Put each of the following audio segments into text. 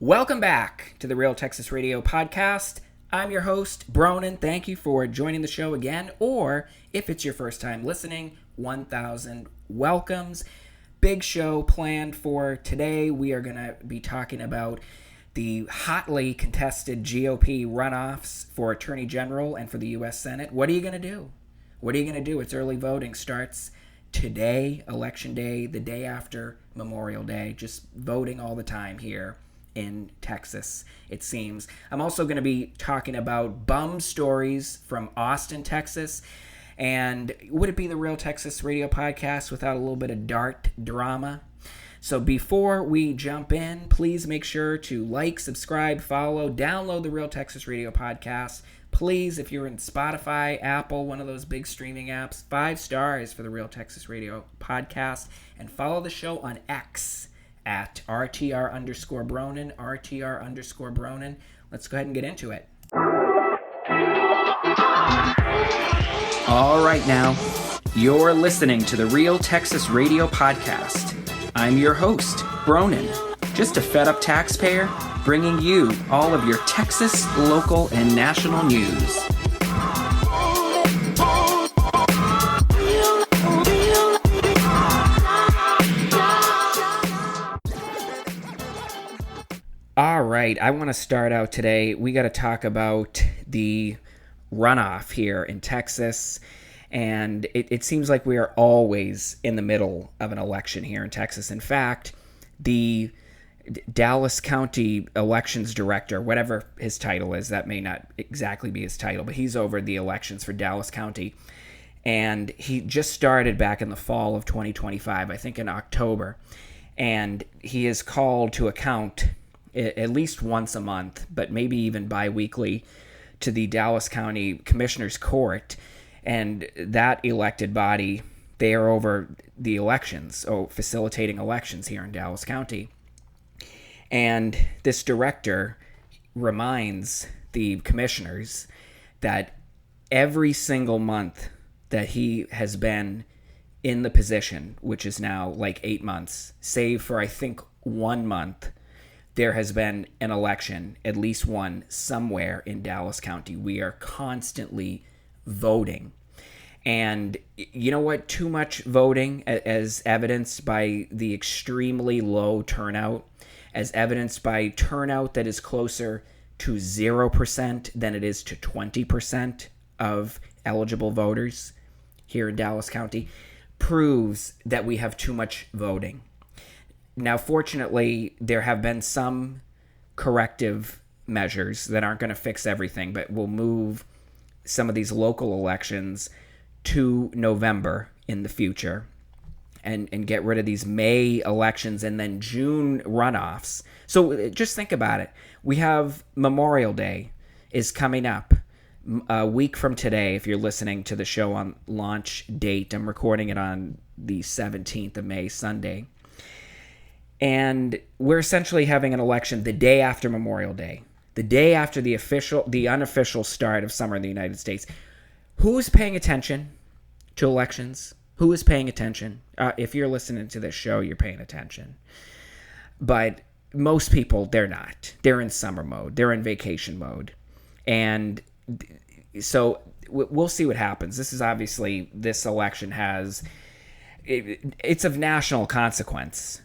Welcome back to the Real Texas Radio Podcast. I'm your host, Bronin. Thank you for joining the show again, or if it's your first time listening, 1,000 welcomes. Big show planned for today. We are going to be talking about the hotly contested GOP runoffs for Attorney General and for the U.S. Senate. What are you going to do? What are you going to do? It's early voting. Starts today, Election Day, the day after Memorial Day. Just voting all the time here in Texas, it seems. I'm also going to be talking about bum stories from Austin, Texas. And would it be the Real Texas Radio Podcast without a little bit of dart drama? So before we jump in, please make sure to like, subscribe, follow, download the Real Texas Radio Podcast. Please, if you're in Spotify, Apple, one of those big streaming apps, 5 stars for the Real Texas Radio Podcast. And follow the show on X at RTR_Bronin, RTR_Bronin. Let's go ahead and get into it. All right, now, you're listening to the Real Texas Radio Podcast. I'm your host, Bronin, just a fed-up taxpayer bringing you all of your Texas, local, and national news. All right, I want to start out today. We got to talk about the runoff here in Texas. And it seems like we are always in the middle of an election here in Texas. In fact, the Dallas County Elections Director, whatever his title is, that may not exactly be his title, but he's over the elections for Dallas County. And he just started back in the fall of 2025, I think in October. And he is called to account at least once a month, but maybe even bi-weekly, to the Dallas County Commissioner's Court. And that elected body, they are over the elections, facilitating elections here in Dallas County. And this director reminds the commissioners that every single month that he has been in the position, which is now like 8 months, save for I think 1 month, there has been an election, at least one, somewhere in Dallas County. We are constantly voting. And you know what? Too much voting, as evidenced by the extremely low turnout, as evidenced by turnout that is closer to 0% than it is to 20% of eligible voters here in Dallas County, proves that we have too much voting. Now, fortunately, there have been some corrective measures that aren't going to fix everything, but will move some of these local elections to November in the future and get rid of these May elections and then June runoffs. So just think about it. We have Memorial Day is coming up a week from today. If you're listening to the show on launch date, I'm recording it on the 17th of May, Sunday. And we're essentially having an election the day after Memorial Day, the day after the unofficial start of summer in the United States. Who is paying attention to elections? Who is paying attention? If you're listening to this show, you're paying attention. But most people, they're not. They're in summer mode. They're in vacation mode. And so we'll see what happens. This election it's of national consequence.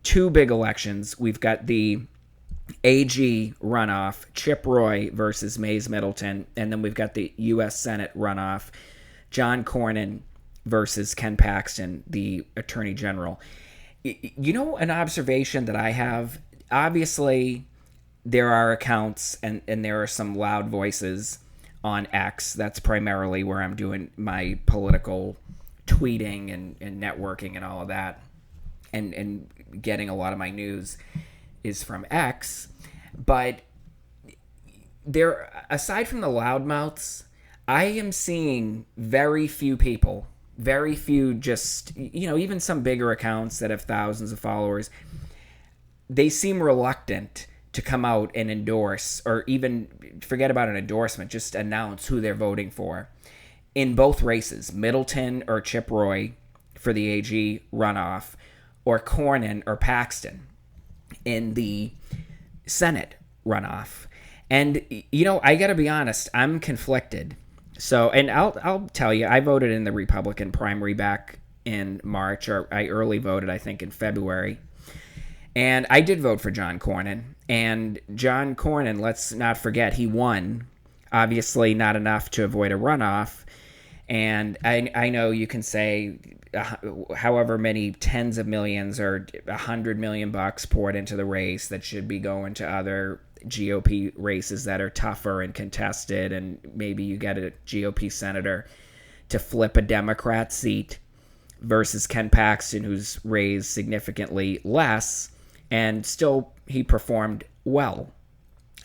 2 big elections. We've got the AG runoff, Chip Roy versus Mays Middleton, and then we've got the U.S. Senate runoff, John Cornyn versus Ken Paxton, the Attorney General. You know, an observation that I have, obviously there are accounts and there are some loud voices on X. That's primarily where I'm doing my political tweeting and networking and all of that, and getting a lot of my news is from X. But there, aside from the loudmouths, I am seeing very few people, very few just, even some bigger accounts that have thousands of followers, they seem reluctant to come out and endorse, or even forget about an endorsement, just announce who they're voting for in both races, Middleton or Chip Roy for the AG runoff, or Cornyn or Paxton in the Senate runoff. And, I got to be honest, I'm conflicted. So, and I'll tell you, I voted in the Republican primary back in March, or I early voted, I think, in February. And I did vote for John Cornyn. And John Cornyn, let's not forget, he won. Obviously, not enough to avoid a runoff. And I know you can say however many tens of millions or $100 million poured into the race that should be going to other GOP races that are tougher and contested, and maybe you get a GOP senator to flip a Democrat seat versus Ken Paxton, who's raised significantly less, and still he performed well,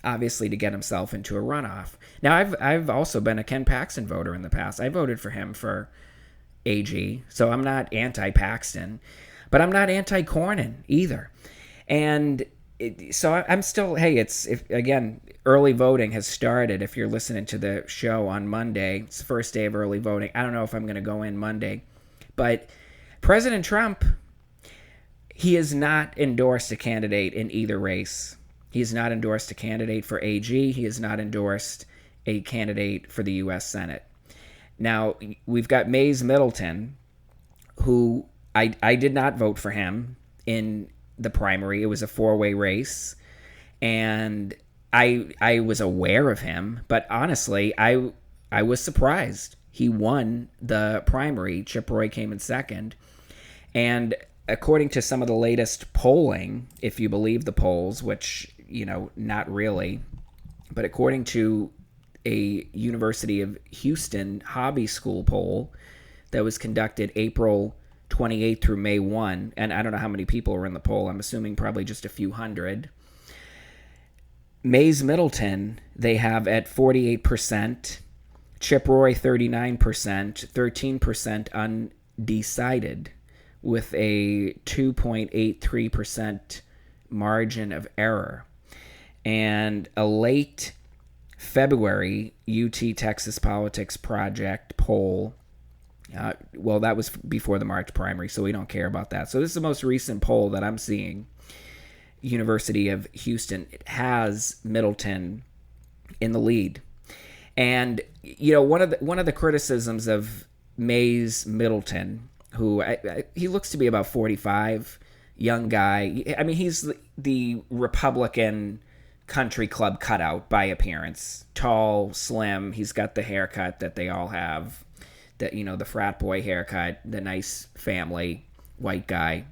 obviously, to get himself into a runoff. Now, I've also been a Ken Paxton voter in the past. I voted for him for AG, so I'm not anti-Paxton, but I'm not anti-Cornyn either. And so I'm still, hey, again, early voting has started. If you're listening to the show on Monday, it's the first day of early voting. I don't know if I'm going to go in Monday, but President Trump, he has not endorsed a candidate in either race. He has not endorsed a candidate for AG. He has not endorsed a candidate for the U.S. Senate. Now, we've got Mays Middleton, who I did not vote for him in the primary. It was a four-way race, and I was aware of him, but honestly, I was surprised. He won the primary. Chip Roy came in second, and according to some of the latest polling, if you believe the polls, which, not really, but according to a University of Houston hobby school poll that was conducted April 28th through May 1, and I don't know how many people were in the poll. I'm assuming probably just a few hundred. Mays Middleton, they have at 48%, Chip Roy 39%, 13% undecided, with a 2.83% margin of error. And a late February UT Texas Politics Project poll, that was before the March primary, so we don't care about that. So this is the most recent poll that I'm seeing. University of Houston, it has Middleton in the lead. And, one of the criticisms of Mays Middleton, who he looks to be about 45, young guy. I mean, he's the Republican country club cutout by appearance. Tall, slim. He's got the haircut that they all have, the frat boy haircut, the nice family white guy.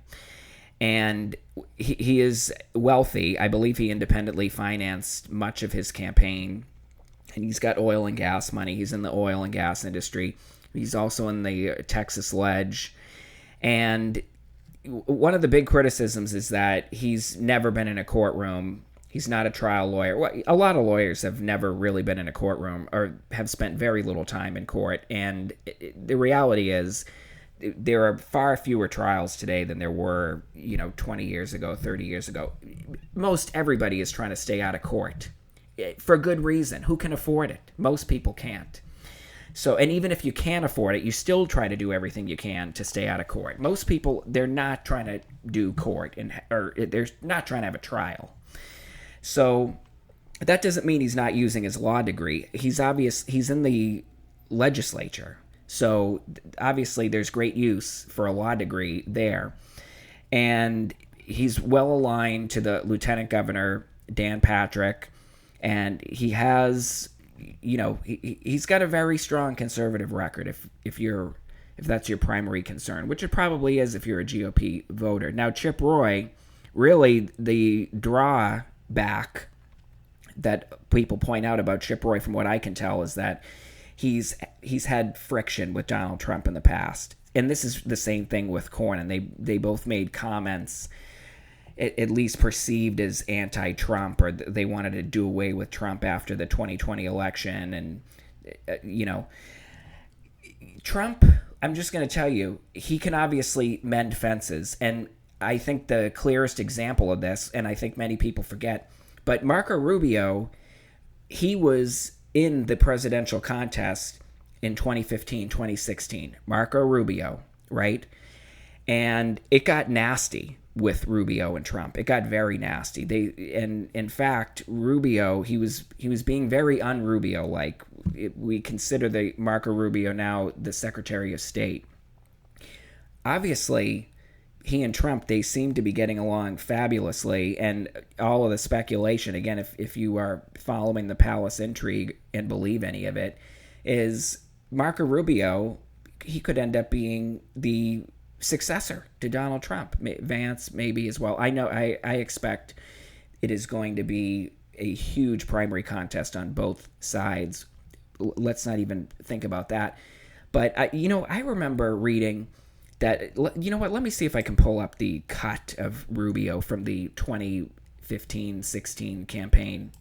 And he is wealthy. I believe he independently financed much of his campaign. And he's got oil and gas money. He's in the oil and gas industry. He's also in the Texas Ledge. And one of the big criticisms is that he's never been in a courtroom. He's not a trial lawyer. Well, a lot of lawyers have never really been in a courtroom or have spent very little time in court. And the reality is there are far fewer trials today than there were, 20 years ago, 30 years ago. Most everybody is trying to stay out of court for good reason. Who can afford it? Most people can't. So, and even if you can afford it, you still try to do everything you can to stay out of court. Most people, they're not trying to do court, or they're not trying to have a trial. So that doesn't mean he's not using his law degree. He's in the legislature. So obviously there's great use for a law degree there. And he's well aligned to the Lieutenant Governor, Dan Patrick, and he has, he's got a very strong conservative record if that's your primary concern, which it probably is if you're a GOP voter. Now, Chip Roy, really the drawback that people point out about Chip Roy, from what I can tell, is that he's had friction with Donald Trump in the past. And this is the same thing with Cornyn. They both made comments at least perceived as anti-Trump, or they wanted to do away with Trump after the 2020 election. And, Trump, I'm just going to tell you, he can obviously mend fences. And I think the clearest example of this, and I think many people forget, but Marco Rubio, he was in the presidential contest in 2015, 2016. Marco Rubio, right? And it got nasty with Rubio and Trump. It got very nasty. And in fact, Rubio, he was being very un-Rubio like. We consider the Marco Rubio now the Secretary of State. Obviously, he and Trump, they seem to be getting along fabulously, and all of the speculation, again, if you are following the palace intrigue and believe any of it, is Marco Rubio, he could end up being the successor to Donald Trump. Vance maybe as well. I know I expect it is going to be a huge primary contest on both sides. Let's not even think about that. But I remember reading that, you know what, let me see if I can pull up the cut of Rubio from the 2015-16 campaign.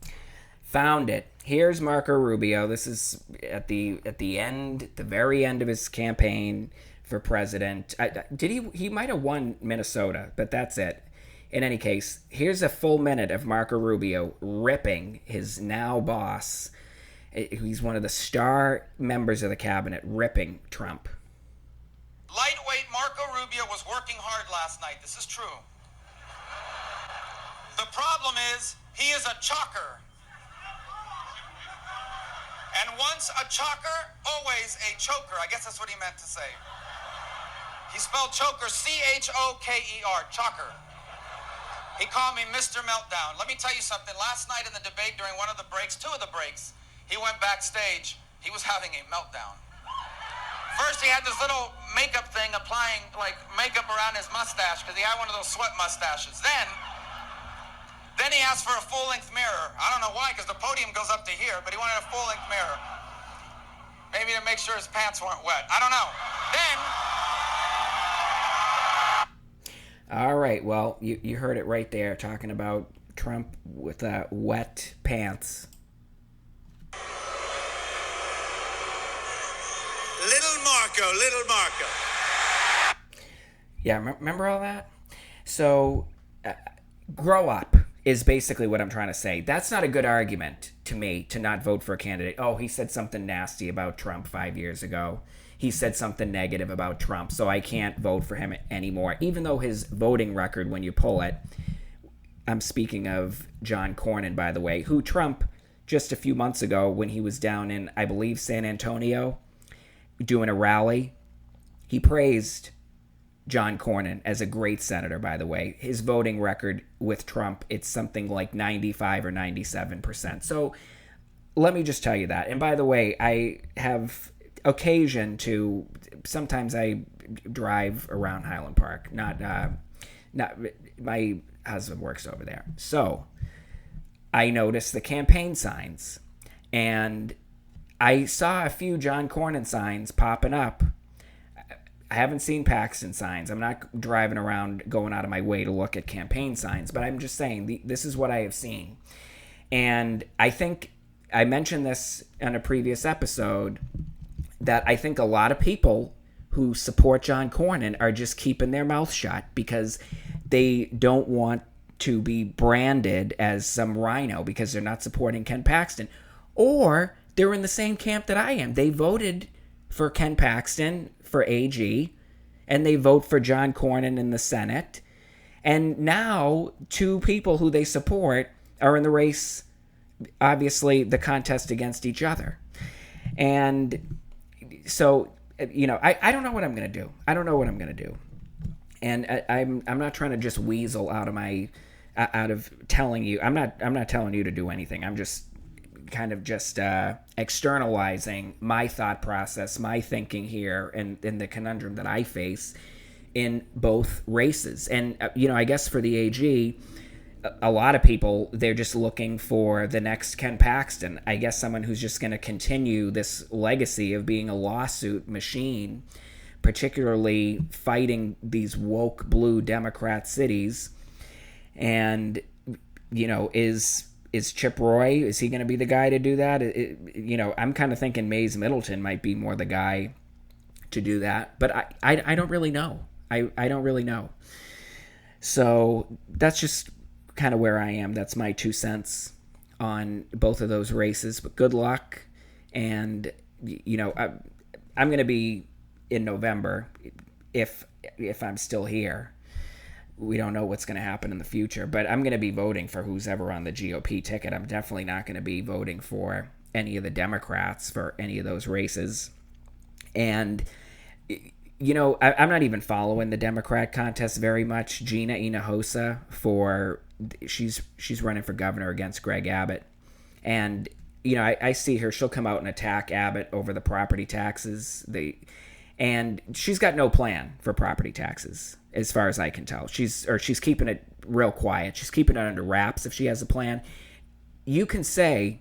Found it. Here's Marco Rubio. This is at the end, the very end of his campaign for president. He might have won Minnesota, but that's it. In any case, here's a full minute of Marco Rubio ripping his now boss. He's one of the star members of the cabinet, ripping Trump. Lightweight Marco Rubio was working hard last night. This is true. The problem is he is a chalker. And once a chalker, always a choker. I guess that's what he meant to say. He spelled choker C-H-O-K-E-R, chalker. He called me Mr. Meltdown. Let me tell you something. Last night in the debate during one of the breaks, two of the breaks, he went backstage. He was having a meltdown. First, he had this little makeup thing applying like makeup around his mustache because he had one of those sweat mustaches. Then he asked for a full-length mirror. I don't know why, because the podium goes up to here, but he wanted a full-length mirror. Maybe to make sure his pants weren't wet. I don't know. All right, well, you heard it right there, talking about Trump with wet pants. Little Marco. Yeah, remember all that? So, grow up is basically what I'm trying to say. That's not a good argument to me to not vote for a candidate. Oh, he said something nasty about Trump 5 years ago. He said something negative about Trump, so I can't vote for him anymore. Even though his voting record, when you pull it, I'm speaking of John Cornyn, by the way, who Trump, just a few months ago, when he was down in, I believe, San Antonio, doing a rally, he praised John Cornyn as a great senator, by the way. His voting record with Trump, it's something like 95 or 97%. So let me just tell you that. And by the way, I have occasion to, sometimes I drive around Highland Park. Not my husband works over there. So I noticed the campaign signs, and I saw a few John Cornyn signs popping up. I haven't seen Paxton signs. I'm not driving around going out of my way to look at campaign signs, but I'm just saying this is what I have seen. And I think I mentioned this in a previous episode that I think a lot of people who support John Cornyn are just keeping their mouth shut because they don't want to be branded as some RINO because they're not supporting Ken Paxton. Or they're in the same camp that I am. They voted for Ken Paxton for AG, and they vote for John Cornyn in the Senate. And now two people who they support are in the race, obviously the contest against each other. And so, I don't know what I'm going to do. I don't know what I'm going to do. And I'm not trying to just weasel out of telling you. I'm not telling you to do anything. I'm just kind of externalizing my thought process, my thinking here, and the conundrum that I face in both races. And, I guess for the AG, a lot of people, they're just looking for the next Ken Paxton. I guess someone who's just going to continue this legacy of being a lawsuit machine, particularly fighting these woke blue Democrat cities. And, is Chip Roy, is he going to be the guy to do that? I'm kind of thinking Mays Middleton might be more the guy to do that. But I don't really know. I don't really know. So that's just kind of where I am. That's my 2 cents on both of those races. But good luck. And, I'm going to be in November. If if I'm still here. We don't know what's going to happen in the future, but I'm going to be voting for who's ever on the GOP ticket. I'm definitely not going to be voting for any of the Democrats for any of those races. And I'm not even following the Democrat contest very much. Gina Hinojosa she's running for governor against Greg Abbott, and I see her. She'll come out and attack Abbott over the property taxes. And she's got no plan for property taxes, as far as I can tell. She's keeping it real quiet. She's keeping it under wraps if she has a plan. You can say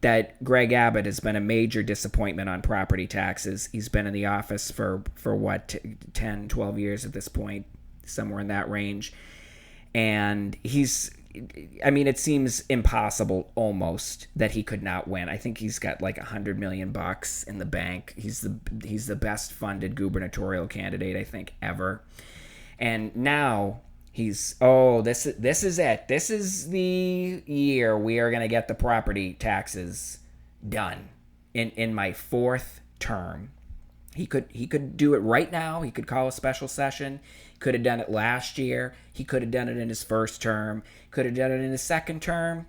that Greg Abbott has been a major disappointment on property taxes. He's been in the office for what, 10, 12 years at this point, somewhere in that range. And it seems impossible almost that he could not win. I think he's got like $100 million in the bank. He's the best funded gubernatorial candidate, I think, ever. And now this is it. This is the year we are going to get the property taxes done in my fourth term. He could do it right now. He could call a special session. Could have done it last year. He could have done it in his first term. Could have done it in his second term.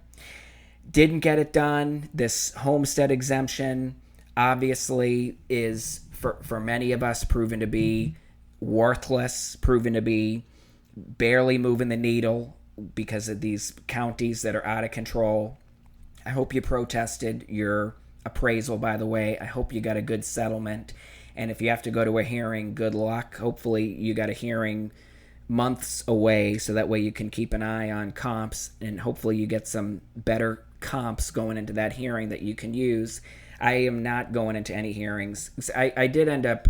Didn't get it done. This homestead exemption obviously is, for many of us, proven to be worthless, proven to be barely moving the needle because of these counties that are out of control. I hope you protested your appraisal, by the way. I hope you got a good settlement. And if you have to go to a hearing, good luck. Hopefully you got a hearing months away so that way you can keep an eye on comps, and hopefully you get some better comps going into that hearing that you can use. I am not going into any hearings. I did end up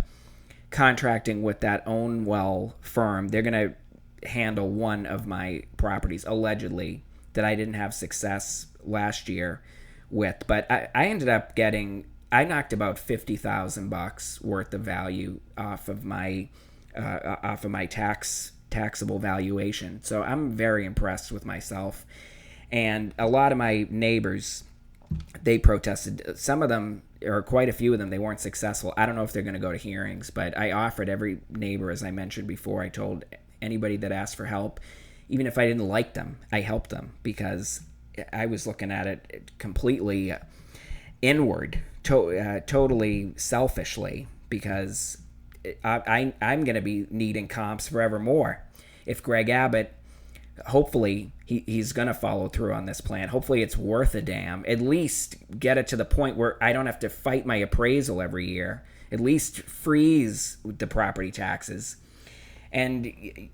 contracting with that Ownwell firm. They're going to handle one of my properties, allegedly, that I didn't have success last year with. But I ended up I knocked about $50,000 worth of value off of my taxable valuation. So I'm very impressed with myself. And a lot of my neighbors, they protested. Some of them, or quite a few of them, they weren't successful. I don't know if they're going to go to hearings, but I offered every neighbor, as I mentioned before, I told anybody that asked for help, even if I didn't like them, I helped them, because I was looking at it completely inward, totally selfishly, because I'm going to be needing comps forevermore. If Greg Abbott, hopefully he's going to follow through on this plan. Hopefully it's worth a damn. At least get it to the point where I don't have to fight my appraisal every year. At least freeze the property taxes. And,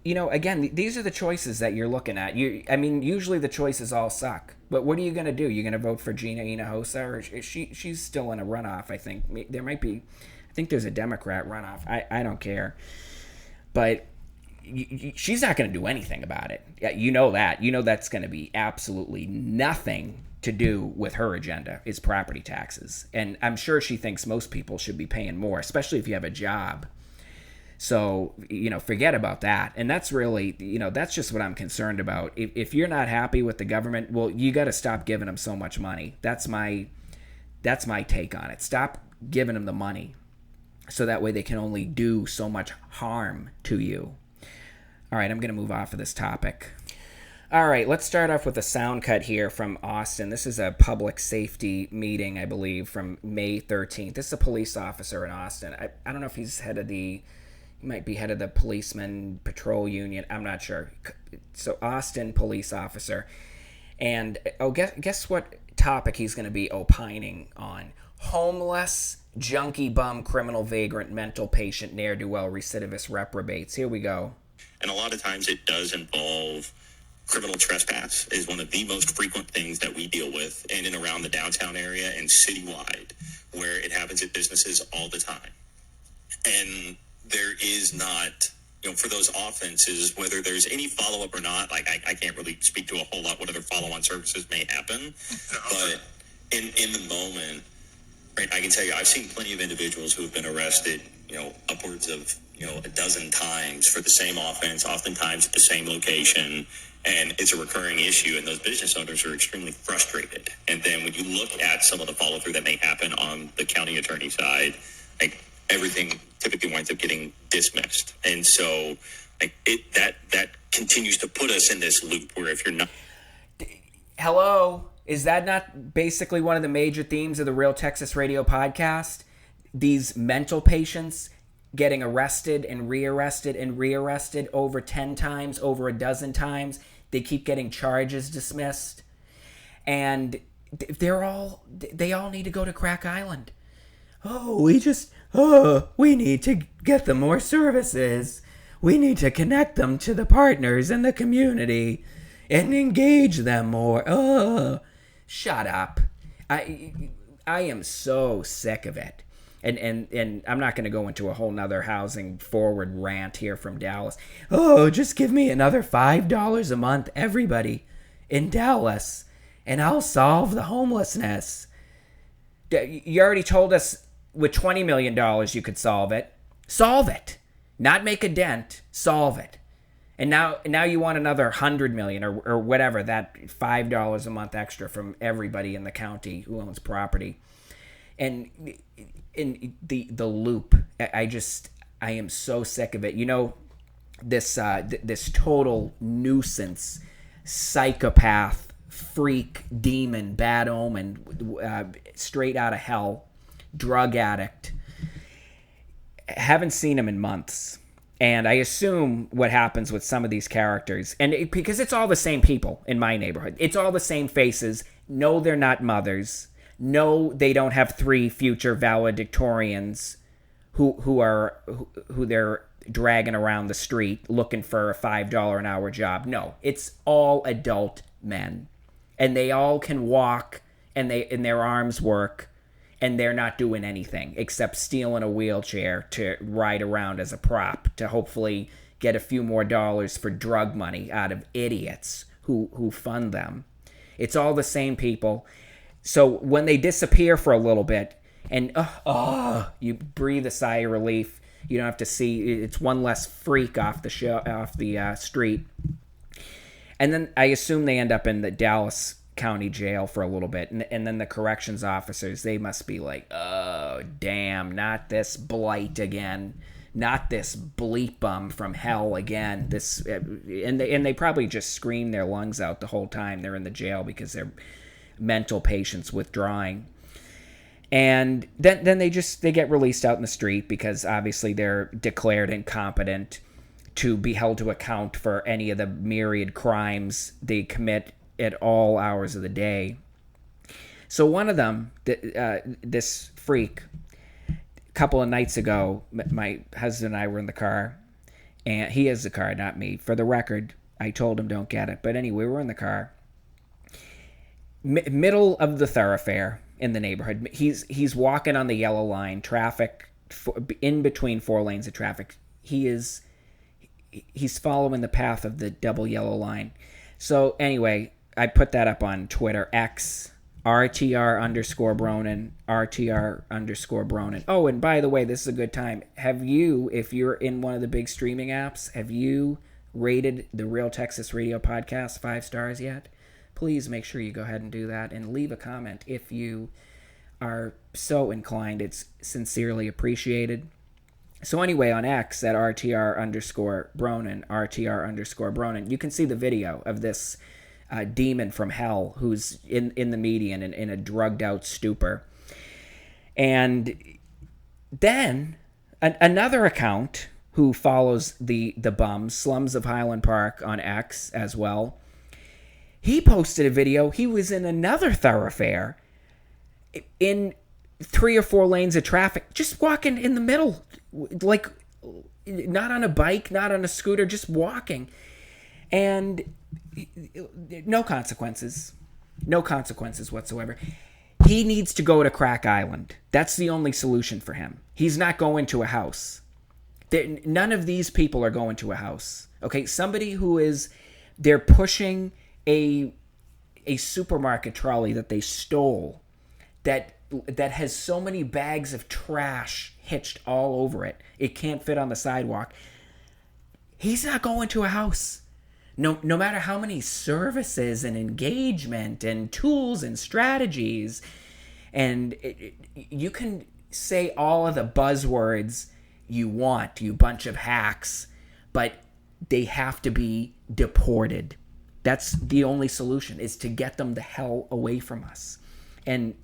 again, these are the choices that you're looking at. Usually the choices all suck. But what are you going to do? You're going to vote for Gina Hinojosa? Or she's still in a runoff, I think. I think there's a Democrat runoff. I don't care. But she's not going to do anything about it. You know that. You know that's going to be absolutely nothing to do with her agenda, is property taxes. And I'm sure she thinks most people should be paying more, especially if you have a job. So, forget about that. And that's really, that's just what I'm concerned about. If you're not happy with the government, well, you got to stop giving them so much money. That's my take on it. Stop giving them the money so that way they can only do so much harm to you. All right, I'm going to move off of this topic. All right, let's start off with a sound cut here from Austin. This is a public safety meeting, I believe, from May 13th. This is a police officer in Austin. I don't know if he's he might be head of the policeman patrol union. I'm not sure. So Austin police officer. And guess what topic he's going to be opining on? Homeless, junkie bum, criminal vagrant, mental patient, ne'er-do-well, recidivist reprobates. Here we go. And a lot of times it does involve criminal trespass is one of the most frequent things that we deal with in and around the downtown area and citywide, where it happens at businesses all the time. And there is not, for those offenses, whether there's any follow-up or not, like I can't really speak to a whole lot what other follow-on services may happen. But in the moment, right, I can tell you, I've seen plenty of individuals who have been arrested, upwards of, a dozen times for the same offense, oftentimes at the same location. And it's a recurring issue, and those business owners are extremely frustrated. And then when you look at some of the follow-through that may happen on the county attorney side, like everything typically winds up getting dismissed. And so that continues to put us in this loop where if you're not... Hello? Is that not basically one of the major themes of the Real Texas Radio podcast? These mental patients getting arrested and rearrested over 10 times, over a dozen times. They keep getting charges dismissed. And they all need to go to Crack Island. We need to get them more services. We need to connect them to the partners in the community and engage them more. Shut up. I am so sick of it. And I'm not going to go into a whole nother housing forward rant here from Dallas. Just give me another $5 a month, everybody, in Dallas, and I'll solve the homelessness. You already told us with $20 million you could solve it. Solve it. Not make a dent. Solve it. And now you want another $100 million or whatever, that $5 a month extra from everybody in the county who owns property. And in the loop, I am so sick of it. You know, this total nuisance, psychopath, freak, demon, bad omen, straight out of hell, drug addict. Haven't seen him in months. And I assume what happens with some of these characters, because it's all the same people in my neighborhood. It's all the same faces. No, they're not mothers. No, they don't have 3 future valedictorians who they're dragging around the street looking for a $5 an hour job. No, it's all adult men. And they all can walk and their arms work, and they're not doing anything except stealing a wheelchair to ride around as a prop to hopefully get a few more dollars for drug money out of idiots who fund them. It's all the same people. So when they disappear for a little bit and you breathe a sigh of relief, you don't have to see, it's one less freak off the street. And then I assume they end up in the Dallas County Jail for a little bit, and then the corrections officers, they must be like, oh damn, not this blight again, not this bleep bum from hell again. And they probably just scream their lungs out the whole time they're in the jail because they're mental patients withdrawing. And then they get released out in the street because obviously they're declared incompetent to be held to account for any of the myriad crimes they commit at all hours of the day. So one of them, this freak, a couple of nights ago, my husband and I were in the car, and he has the car, not me. For the record, I told him don't get it. But anyway, we were in the car. Middle of the thoroughfare in the neighborhood. He's walking on the yellow line, traffic, in between 4 lanes of traffic. He's following the path of the double yellow line. So anyway, I put that up on Twitter, X, RTR_Bronin, RTR_Bronin. Oh, and by the way, this is a good time. Have you, if you're in one of the big streaming apps, have you rated the Real Texas Radio Podcast 5 stars yet? Please make sure you go ahead and do that and leave a comment if you are so inclined. It's sincerely appreciated. So anyway, on X at RTR_Bronin, RTR_Bronin, you can see the video of this demon from hell who's in the median in a drugged out stupor. And then another account who follows the bums, Slums of Highland Park on X as well, he posted a video. He was in another thoroughfare in 3 or 4 lanes of traffic, just walking in the middle, like not on a bike, not on a scooter, just walking. And no consequences whatsoever. He needs to go to Crack Island. That's the only solution for him. He's not going to a house. None of these people are going to a house. Okay, somebody they're pushing a supermarket trolley that they stole that has so many bags of trash hitched all over it. It can't fit on the sidewalk. He's not going to a house. No matter how many services and engagement and tools and strategies, and you can say all of the buzzwords you want, you bunch of hacks, but they have to be deported. That's the only solution, is to get them the hell away from us, and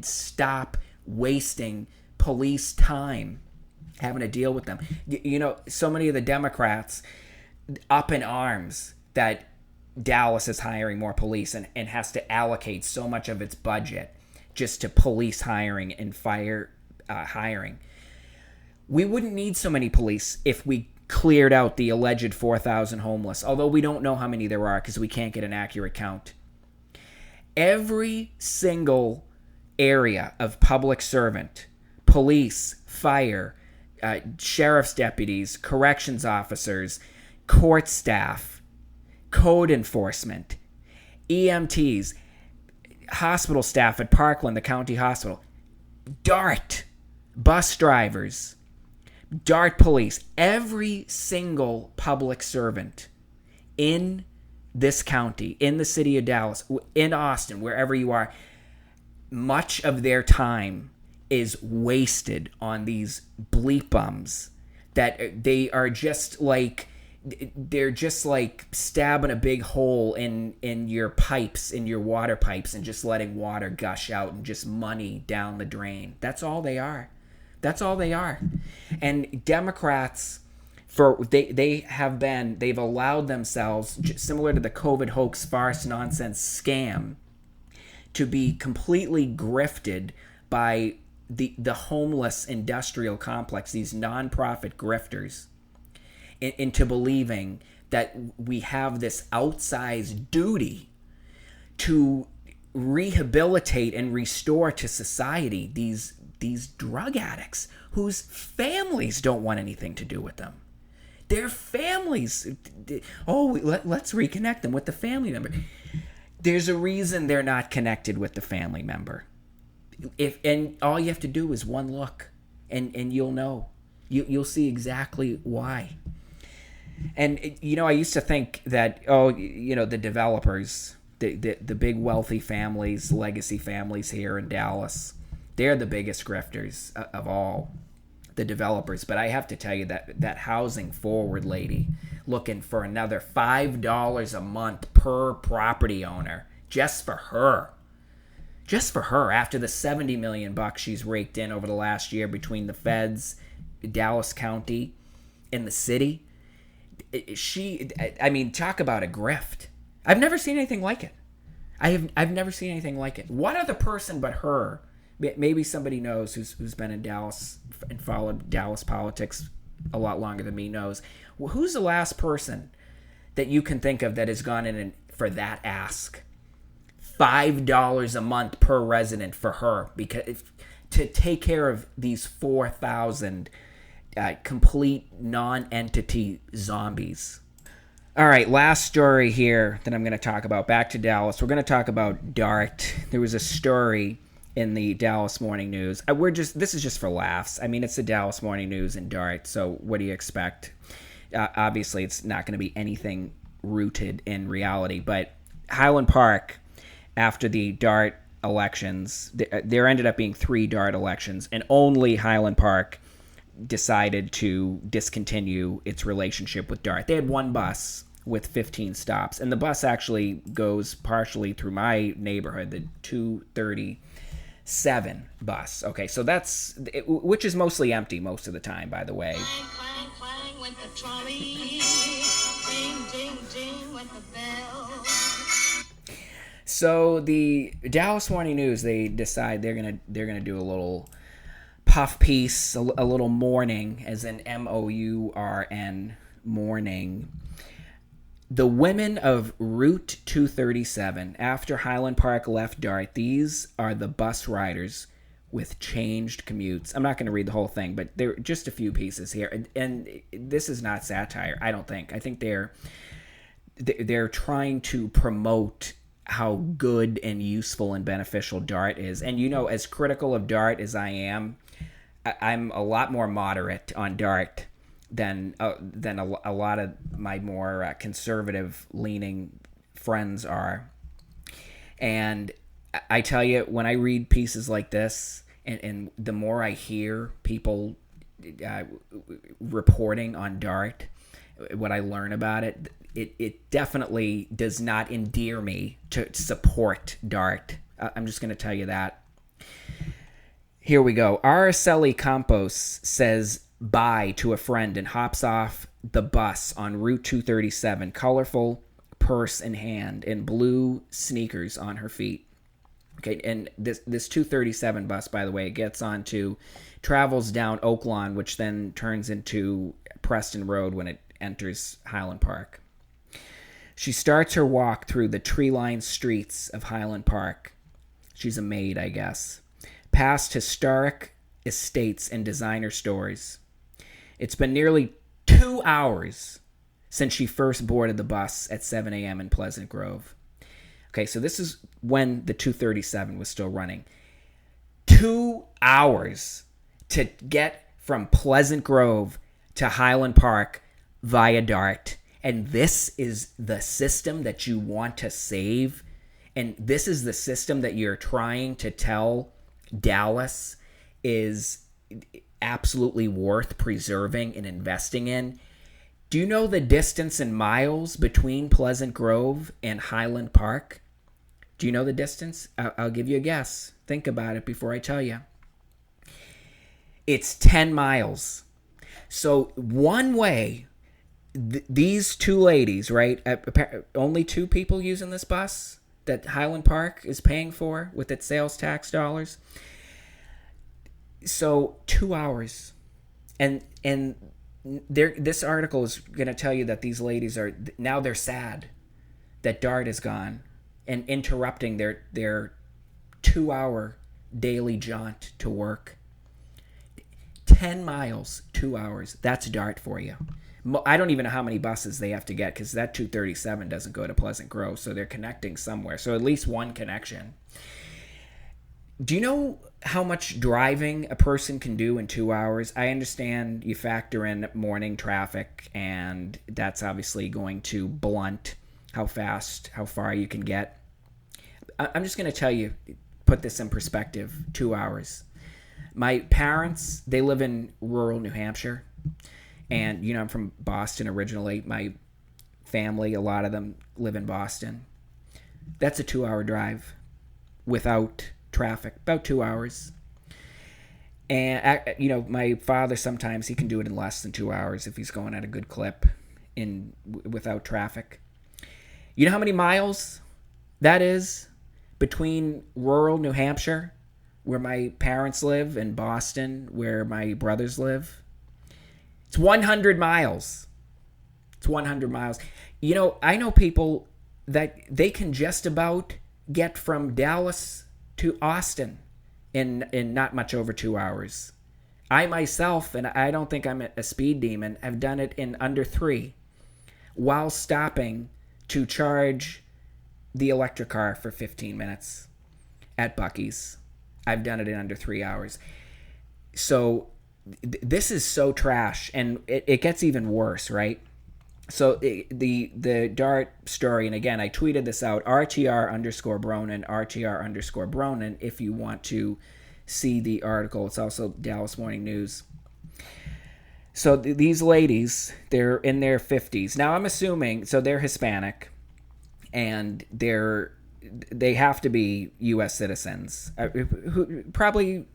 stop wasting police time having to deal with them. So many of the Democrats up in arms that Dallas is hiring more police and has to allocate so much of its budget just to police hiring and fire hiring. We wouldn't need so many police if we cleared out the alleged 4,000 homeless, although we don't know how many there are because we can't get an accurate count. Every single area of public servant, police, fire, sheriff's deputies, corrections officers, court staff, code enforcement, EMTs, hospital staff at Parkland, the county hospital, DART, bus drivers, DART police, every single public servant in this county, in the city of Dallas, in Austin, wherever you are, much of their time is wasted on these bleep bums that they are just like, they're just like stabbing a big hole in your pipes, in your water pipes, and just letting water gush out and just money down the drain. That's all they are. That's all they are. And Democrats, they've allowed themselves, similar to the COVID hoax, farce, nonsense, scam, to be completely grifted by the homeless industrial complex, these nonprofit grifters, into believing that we have this outsized duty to rehabilitate and restore to society these drug addicts whose families don't want anything to do with them. Their families, let's reconnect them with the family member. There's a reason they're not connected with the family member. And all you have to do is one look, and you'll know. You'll see exactly why. And I used to think that the developers, the big wealthy families, legacy families here in Dallas, they're the biggest grifters of all, the developers. But I have to tell you that housing forward lady looking for another $5 a month per property owner just for her after the $70 million she's raked in over the last year between the feds, Dallas County, and the city. Talk about a grift. I've never seen anything like it. I've never seen anything like it. What other person but her, maybe somebody knows who's been in Dallas and followed Dallas politics a lot longer than me, knows. Who's the last person that you can think of that has gone in for that ask? $5 a month per resident for her, because to take care of these 4,000 complete non-entity zombies. All right, last story here that I'm going to talk about. Back to Dallas. We're going to talk about DART. There was a story in the Dallas Morning News. This is just for laughs. I mean, it's the Dallas Morning News and DART, so what do you expect? Obviously, it's not going to be anything rooted in reality, but Highland Park, after the DART elections, there ended up being 3 DART elections, and only Highland Park decided to discontinue its relationship with DART. They had one bus with 15 stops, and the bus actually goes partially through my neighborhood, the 237 bus. Okay, so which is mostly empty most of the time, by the way. Clang, clang, clang went the trolley. Ding, ding, ding went the bell. So the Dallas Morning News, they decide they're gonna do a little puff piece, a little mourning, as in MOURN, mourning. The women of Route 237, after Highland Park left DART, these are the bus riders with changed commutes. I'm not going to read the whole thing, but there are just a few pieces here. And this is not satire, I don't think. I think they're trying to promote how good and useful and beneficial DART is. And as critical of DART as I am, I'm a lot more moderate on DART than a lot of my more conservative-leaning friends are. And I tell you, when I read pieces like this, and the more I hear people reporting on DART, what I learn about it, it definitely does not endear me to support DART. I'm just going to tell you that. Here we go. Araceli Campos says bye to a friend and hops off the bus on Route 237, colorful purse in hand and blue sneakers on her feet. Okay, and this 237 bus, by the way, travels down Oak Lawn, which then turns into Preston Road when it enters Highland Park. She starts her walk through the tree-lined streets of Highland Park. She's a maid, I guess. Past historic estates and designer stores. It's been nearly 2 hours since she first boarded the bus at 7 a.m. in Pleasant Grove. Okay, so this is when the 237 was still running. 2 hours to get from Pleasant Grove to Highland Park via DART. And this is the system that you want to save. And this is the system that you're trying to tell Dallas is absolutely worth preserving and investing in. Do you know the distance in miles between Pleasant Grove and Highland Park? Do you know the distance? I'll give you a guess. Think about it before I tell you. It's 10 miles. So one way, these two ladies, right? Only two people using this bus that Highland Park is paying for with its sales tax dollars. So 2 hours. And this article is going to tell you that these ladies they're sad that DART is gone and interrupting their 2 hour daily jaunt to work. 10 miles, 2 hours. That's DART for you. I don't even know how many buses they have to get because that 237 doesn't go to Pleasant Grove, so they're connecting somewhere. So at least one connection. Do you know how much driving a person can do in 2 hours? I understand you factor in morning traffic, and that's obviously going to blunt how far you can get. I'm just going to tell you, put this in perspective, 2 hours. My parents, they live in rural New Hampshire. And, I'm from Boston originally. My family, a lot of them live in Boston. That's a 2 hour drive without traffic, about 2 hours. And, my father sometimes, he can do it in less than 2 hours if he's going at a good clip without traffic. You know how many miles that is between rural New Hampshire, where my parents live, and Boston, where my brothers live? It's 100 miles. It's 100 miles. I know people that they can just about get from Dallas to Austin in not much over 2 hours. I myself, and I don't think I'm a speed demon, have done it in under 3 while stopping to charge the electric car for 15 minutes at Buc-ee's. I've done it in under 3 hours. So this is so trash, and it gets even worse, right? So the DART story, and again, I tweeted this out, RTR_Bronin, RTR_Bronin, if you want to see the article. It's also Dallas Morning News. So these ladies, they're in their 50s. Now, I'm assuming, so they're Hispanic, and they have to be U.S. citizens, who probably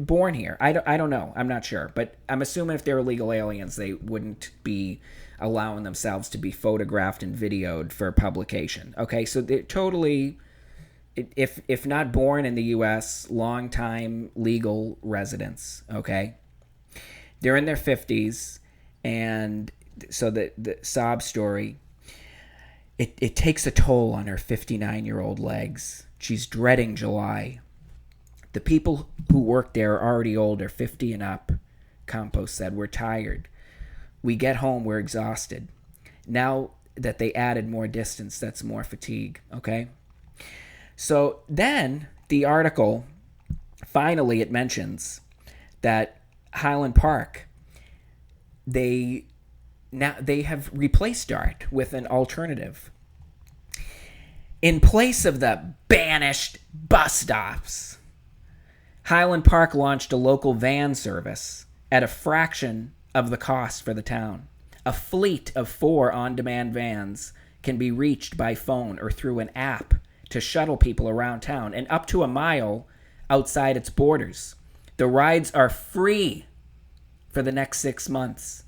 born here. I don't know. I'm not sure. But I'm assuming if they're illegal aliens, they wouldn't be allowing themselves to be photographed and videoed for publication. Okay, so they're totally, if not born in the U.S., long-time legal residents, okay? They're in their 50s, and so the sob story, it takes a toll on her 59-year-old legs. She's dreading July. The people who work there are already older, 50 and up, Campos said. We're tired. We get home, we're exhausted. Now that they added more distance, that's more fatigue, okay? So then the article, finally it mentions that Highland Park, they have replaced DART with an alternative. In place of the banished bus stops, Highland Park launched a local van service at a fraction of the cost for the town. A fleet of 4 on-demand vans can be reached by phone or through an app to shuttle people around town and up to a mile outside its borders. The rides are free for the next 6 months.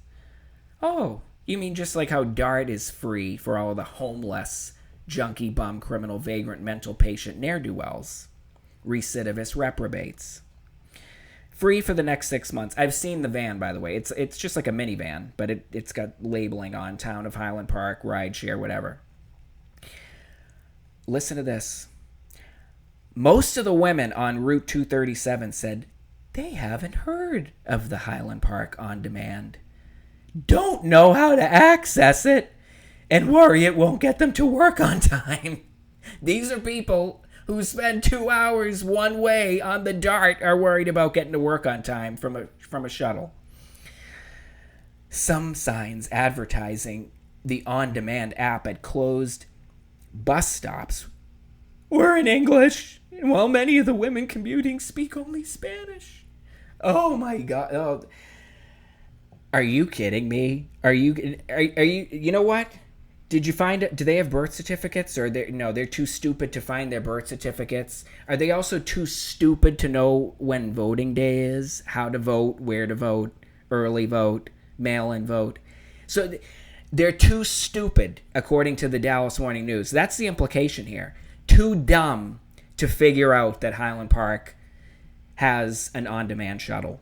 Oh, you mean just like how DART is free for all the homeless, junkie, bum, criminal, vagrant, mental patient ne'er-do-wells, recidivist reprobates. Free for the next 6 months. I've seen the van, by the way. It's just like a minivan, but it's got labeling on Town of Highland Park, rideshare, whatever. Listen to this. Most of the women on Route 237 said they haven't heard of the Highland Park On Demand, don't know how to access it, and worry it won't get them to work on time. These are people who spend 2 hours one way on the DART are worried about getting to work on time from a shuttle. Some signs advertising the on-demand app at closed bus stops were in English, while many of the women commuting speak only Spanish. Oh my God! Oh. Are you kidding me? Are you? You know what? Did you find it? Do they have birth certificates? Or they're too stupid to find their birth certificates. Are they also too stupid to know when voting day is, how to vote, where to vote, early vote, mail-in vote? So they're too stupid, according to the Dallas Morning News. That's the implication here. Too dumb to figure out that Highland Park has an on-demand shuttle.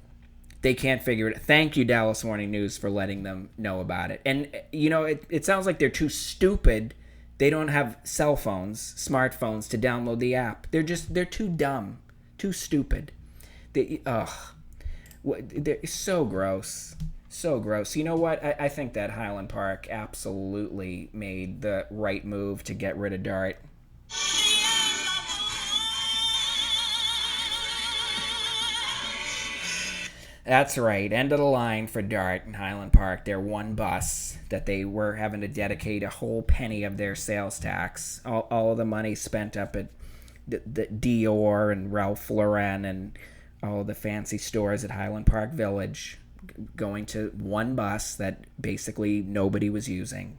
They can't figure it. Thank you, Dallas Morning News, for letting them know about it. And, it sounds like they're too stupid. They don't have cell phones, smartphones, to download the app. They're too dumb, too stupid. They're so gross. So gross. You know what? I think that Highland Park absolutely made the right move to get rid of DART. That's right. End of the line for DART in Highland Park. Their one bus that they were having to dedicate a whole penny of their sales tax. All of the money spent up at the Dior and Ralph Lauren and all the fancy stores at Highland Park Village going to one bus that basically nobody was using.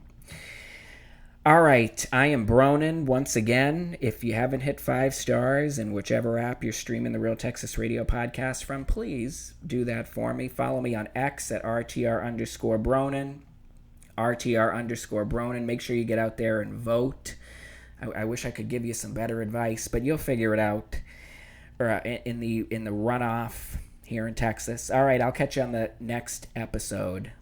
All right, I am Bronin once again. If you haven't hit 5 stars in whichever app you're streaming the Real Texas Radio podcast from, please do that for me. Follow me on X at RTR_Bronin. RTR_Bronin. Make sure you get out there and vote. I wish I could give you some better advice, but you'll figure it out in the runoff here in Texas. All right, I'll catch you on the next episode.